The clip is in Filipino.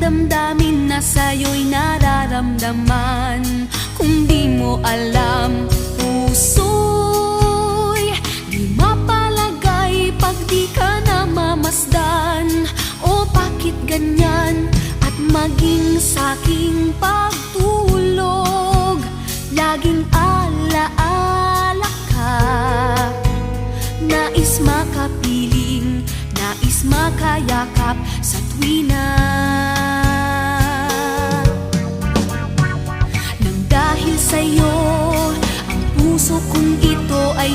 damdamin na sa'yo'y nararamdaman. Kung di mo alam, puso'y di mapalagay pag di ka namamasdan. O bakit ganyan? At maging sa'king pagtulog, laging alaala ka. Nais makapiling, nais makayakap sa tuwi na